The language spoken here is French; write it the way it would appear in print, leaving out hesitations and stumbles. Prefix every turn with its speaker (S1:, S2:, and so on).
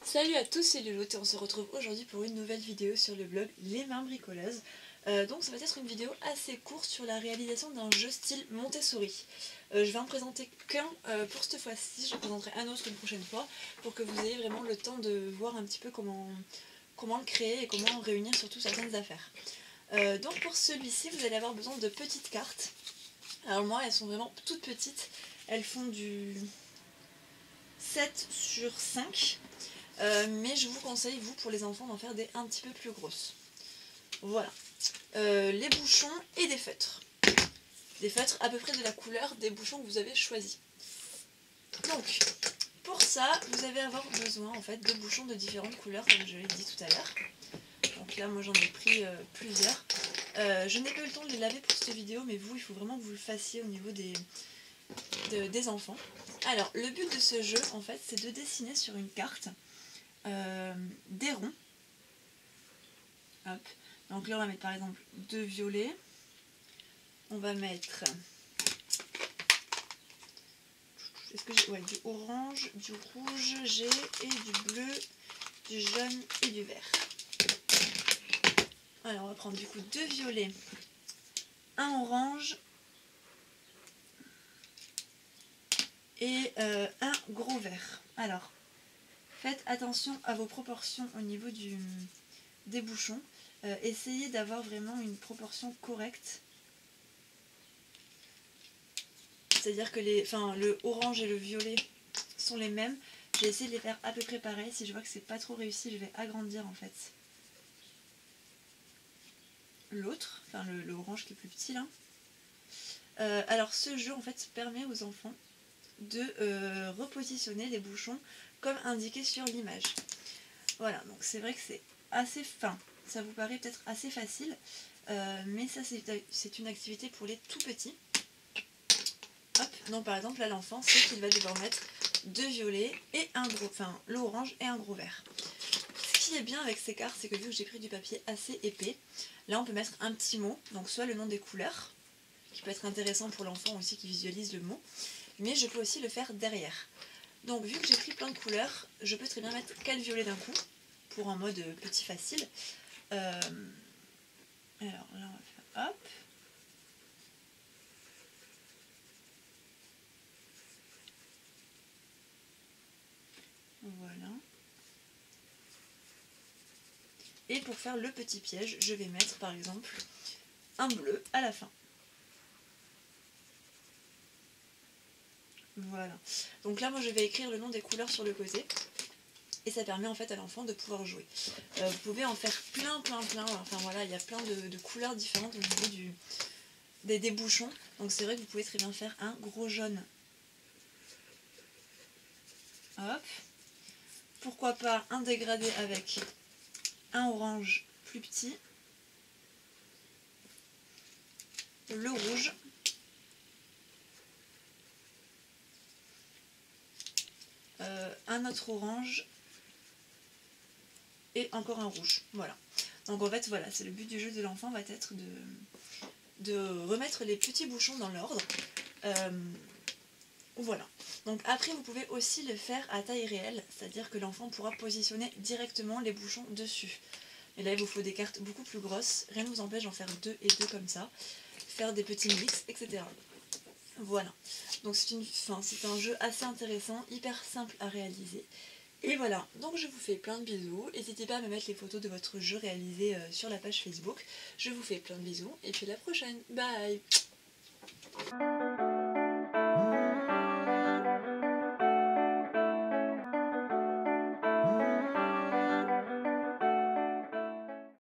S1: Salut à tous, c'est Lolotte et on se retrouve aujourd'hui pour une nouvelle vidéo sur le blog Les Mains Bricoleuses. Donc ça va être une vidéo assez courte sur la réalisation d'un jeu style Montessori. Je vais en présenter qu'un pour cette fois-ci, je présenterai un autre une prochaine fois pour que vous ayez vraiment le temps de voir un petit peu comment le créer et comment réunir surtout certaines affaires. Donc pour celui-ci, vous allez avoir besoin de petites cartes. Alors moi, elles sont vraiment toutes petites, elles font du 7 sur 5. Mais je vous conseille, vous, pour les enfants, d'en faire des un petit peu plus grosses. Voilà. Les bouchons et des feutres. Des feutres à peu près de la couleur des bouchons que vous avez choisis. Donc, pour ça, vous allez avoir besoin en fait de bouchons de différentes couleurs, comme je l'ai dit tout à l'heure. Donc là, moi j'en ai pris plusieurs. Je n'ai pas eu le temps de les laver pour cette vidéo, mais vous, il faut vraiment que vous le fassiez au niveau des enfants. Alors, le but de ce jeu, en fait, c'est de dessiner sur une carte des ronds. Hop. Donc là on va mettre par exemple 2 violets. On va mettre du orange, du rouge, j'ai et du bleu, du jaune et du vert. Alors on va prendre du coup 2 violets, un orange et un gros vert. Alors faites attention à vos proportions au niveau des bouchons. Essayez d'avoir vraiment une proportion correcte. C'est-à-dire que le orange et le violet sont les mêmes. J'ai essayé de les faire à peu près pareil. Si je vois que c'est pas trop réussi, je vais agrandir en fait l'autre, enfin le orange qui est plus petit là. Alors ce jeu en fait permet aux enfants de repositionner les bouchons comme indiqué sur l'image. Voilà, donc c'est vrai que c'est assez fin. Ça vous paraît peut-être assez facile, mais ça c'est une activité pour les tout petits. Hop, donc par exemple là l'enfant sait qu'il va devoir mettre 2 violets et un gros, l'orange et un gros vert. Ce qui est bien avec ces cartes, c'est que vu que j'ai pris du papier assez épais, là on peut mettre un petit mot, donc soit le nom des couleurs, qui peut être intéressant pour l'enfant aussi qui visualise le mot, mais je peux aussi le faire derrière. Donc vu que j'ai pris plein de couleurs, je peux très bien mettre 4 violets d'un coup, pour un mode petit facile. Alors là on va faire hop. Voilà. Et pour faire le petit piège, je vais mettre par exemple un bleu à la fin. Voilà. Donc là, moi je vais écrire le nom des couleurs sur le côté. Et ça permet en fait à l'enfant de pouvoir jouer. Vous pouvez en faire plein. Enfin voilà, il y a plein de couleurs différentes au niveau des bouchons. Donc c'est vrai que vous pouvez très bien faire un gros jaune. Hop. Pourquoi pas un dégradé avec un orange plus petit, le rouge, un autre orange et encore un rouge. Voilà. Donc en fait voilà, c'est le but du jeu de l'enfant va être de remettre les petits bouchons dans l'ordre. Voilà. Donc après vous pouvez aussi le faire à taille réelle, c'est-à-dire que l'enfant pourra positionner directement les bouchons dessus. Et là il vous faut des cartes beaucoup plus grosses, rien ne vous empêche d'en faire 2 et 2 comme ça, faire des petits mix, etc. Voilà. Donc c'est un jeu assez intéressant, hyper simple à réaliser. Et voilà, donc je vous fais plein de bisous. N'hésitez pas à me mettre les photos de votre jeu réalisé sur la page Facebook. Je vous fais plein de bisous et puis à la prochaine. Bye.